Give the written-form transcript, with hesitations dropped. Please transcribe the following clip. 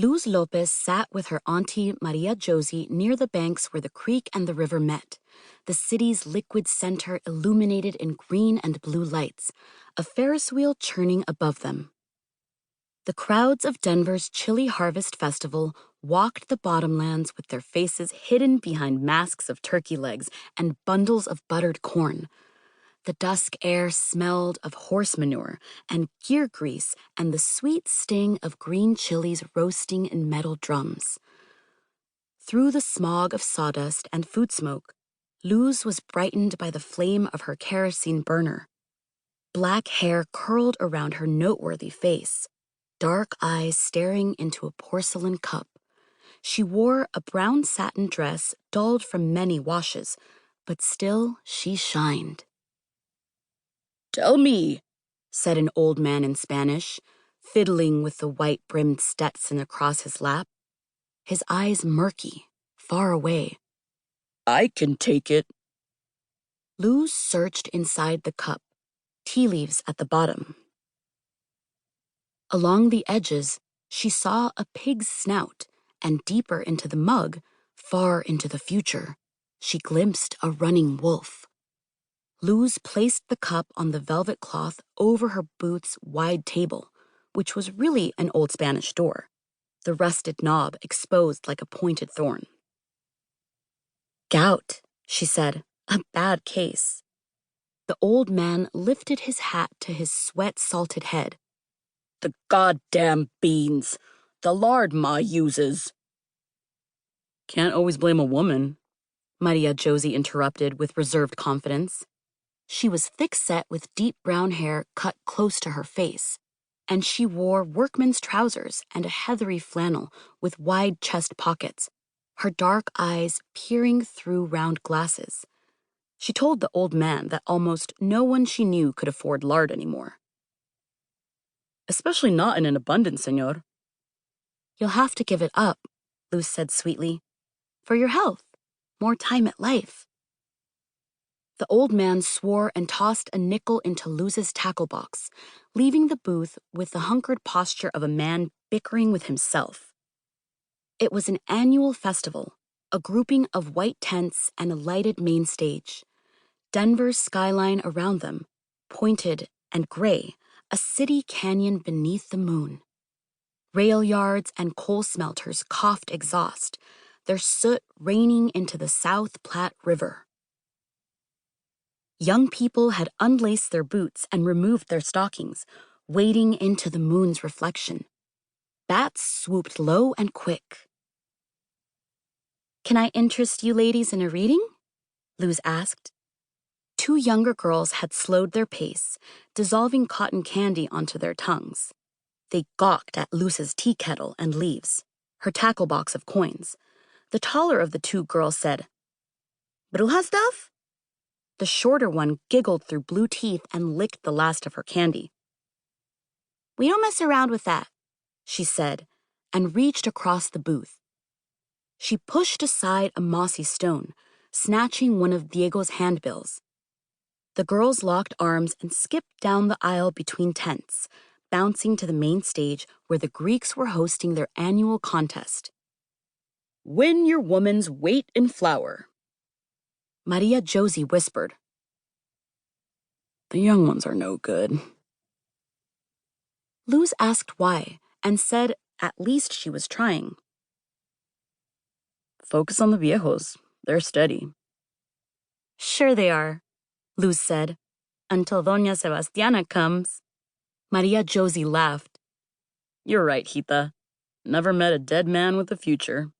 Luz Lopez sat with her auntie Maria Josie near the banks where the creek and the river met, the city's liquid center illuminated in green and blue lights, a Ferris wheel churning above them. The crowds of Denver's Chili Harvest Festival walked the bottomlands with their faces hidden behind masks of turkey legs and bundles of buttered corn. The dusk air smelled of horse manure and gear grease and the sweet sting of green chilies roasting in metal drums. Through the smog of sawdust and food smoke, Luz was brightened by the flame of her kerosene burner. Black hair curled around her noteworthy face, dark eyes staring into a porcelain cup. She wore a brown satin dress dulled from many washes, but still she shined. "Tell me," said an old man in Spanish, fiddling with the white-brimmed Stetson across his lap, his eyes murky, far away. "I can take it." Luz searched inside the cup, tea leaves at the bottom. Along the edges, she saw a pig's snout, and deeper into the mug, far into the future, she glimpsed a running wolf. Luz placed the cup on the velvet cloth over her booth's wide table, which was really an old Spanish door, the rusted knob exposed like a pointed thorn. "Gout," she said, "a bad case." The old man lifted his hat to his sweat-salted head. "The goddamn beans! The lard Ma uses." "Can't always blame a woman," Maria Josie interrupted with reserved confidence. She was thick-set with deep brown hair cut close to her face, and she wore workman's trousers and a heathery flannel with wide chest pockets, her dark eyes peering through round glasses. She told the old man that almost no one she knew could afford lard anymore. "Especially not in an abundance, senor." "You'll have to give it up," Luz said sweetly. "For your health, more time at life." The old man swore and tossed a nickel into Luz's tackle box, leaving the booth with the hunkered posture of a man bickering with himself. It was an annual festival, a grouping of white tents and a lighted main stage. Denver's skyline around them, pointed and gray, a city canyon beneath the moon. Rail yards and coal smelters coughed exhaust, their soot raining into the South Platte River. Young people had unlaced their boots and removed their stockings, wading into the moon's reflection. Bats swooped low and quick. "Can I interest you ladies in a reading?" Luz asked. Two younger girls had slowed their pace, dissolving cotton candy onto their tongues. They gawked at Luz's tea kettle and leaves, her tackle box of coins. The taller of the two girls said, "Bruja stuff?" The shorter one giggled through blue teeth and licked the last of her candy. "We don't mess around with that," she said, and reached across the booth. She pushed aside a mossy stone, snatching one of Diego's handbills. The girls locked arms and skipped down the aisle between tents, bouncing to the main stage where the Greeks were hosting their annual contest. "Win your woman's weight in flour," Maria Josie whispered. "The young ones are no good." Luz asked why, and said at least she was trying. "Focus on the viejos. They're steady." "Sure they are," Luz said, "until Doña Sebastiana comes." Maria Josie laughed. "You're right, Hita. Never met a dead man with a future."